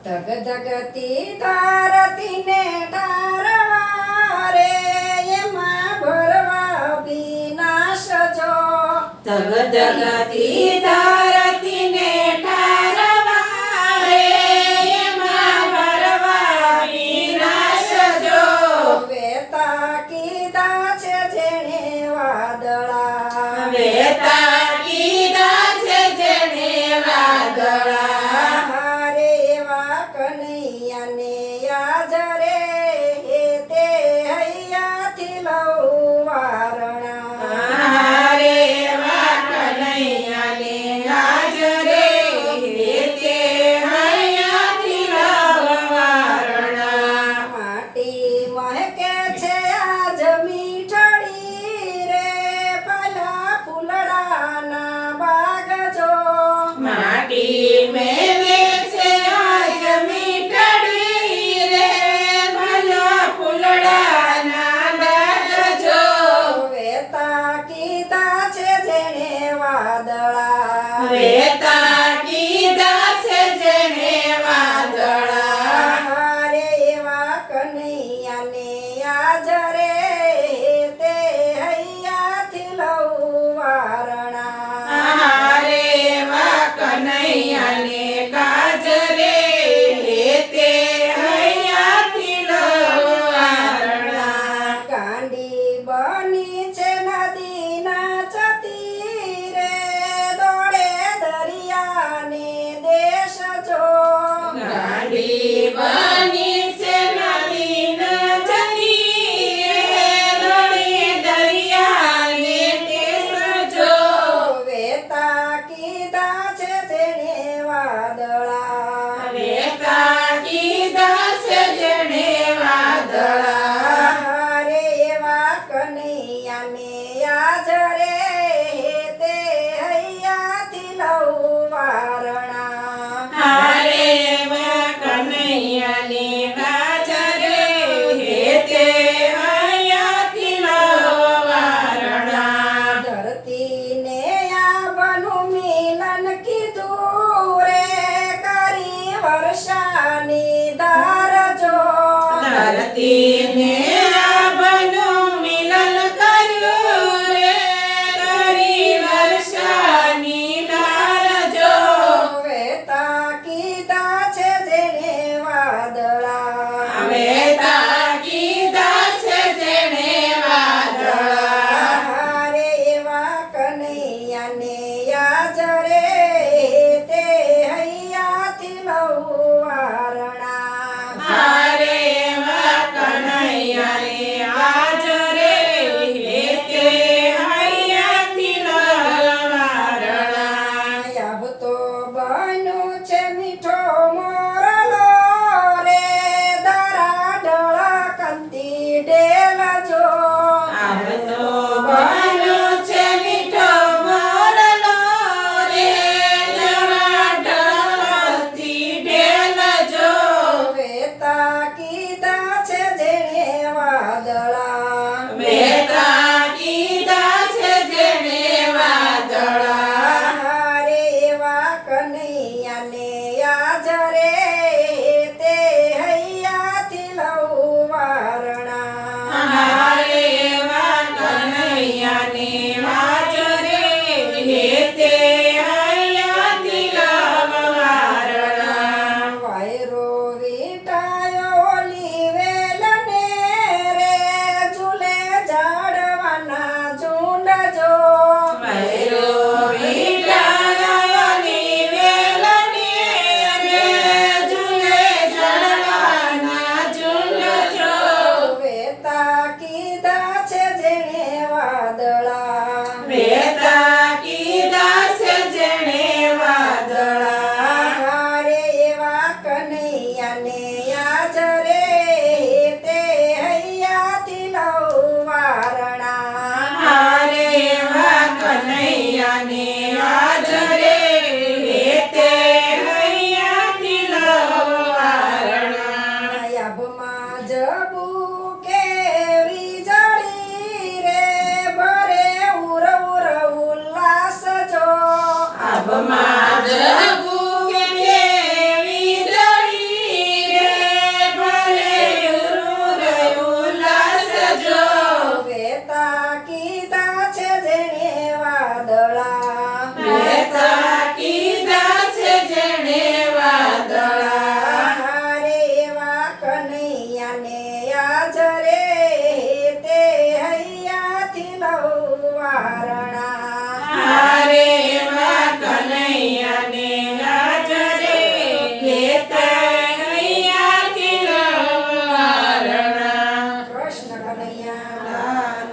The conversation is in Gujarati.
ધગધગતી ધરતીને ઠારવા રે એમાં ભરવા વિનાશ જો ધગધગતી ધરતીને ઠારવા રે એમાં ભરવા વિનાશ જો વેતા કીધા છે જેણે વાદળા વેતા કીધા છે જેણે વાદળા હારે એવા કનૈયાને યાદ રે તે હૈયાથી લઉં વારણા હારે એવા કનૈયાને હાજરે તે હૈયાથી લવારણા માટી મહેકે છે આજ મીઠડી રે પેલા ફૂલડાના બાગ જો માટી મેલે છે આજ મીઠડી રે ભલા ફૂલડાના દાગજો વેતા કીધા છે જેણે વાદળા વેતા કીધા છે જેણે વાદળા હારે એવા કનૈયાને યાદ રે તે હૈયાથી લઉં વારણા હારે એવા કનૈયાને કાજરે તે હૈયાથી લવારણા ગાંડી બની છે નદીના ચતીરે દોડે દરિયાને દેશ જો ગાંડી બની છે નદીના જતીરે રડી દરિયાને દેશ જો વેતા કીધા છે જેણે વાદળા વેતા કીધા છે જેણે વાદળા હારે એવા કનૈયાને યાદ રે તે હૈયાથી લઉં વારણા હારે એવા કનૈયાને હાજરે તે હૈયાથી લવારણા ધરતીને આવવાનું મિલન કીધું રે કરી વર્ષાની ધાર જો ધરતીને આભનું મિલન કર્યું રે કરી વર્ષાની ધાર જો વેતા કીધા છે જેણે વાદળા વેતા કીધા છે જેણે વાદળા હારે એવા કનૈયાને યાદ રે તે હૈયાથી લઉં વારણા હારે એવા કનૈયાને હાજરે તે હૈયાથી લવારણા આવતો બન્યું છે મીઠો મોરલો રે દરા ઢળા કંતી ડેલ જો આવતો બન્યો છે મીઠો મોરલો રે જરા ઢળતી ઢેલ જો વેતા કીધા છે જેણે વાદળા વેતા કીધા છે જેણે વાદળા હારે એવા કનૈયાને યાદ રે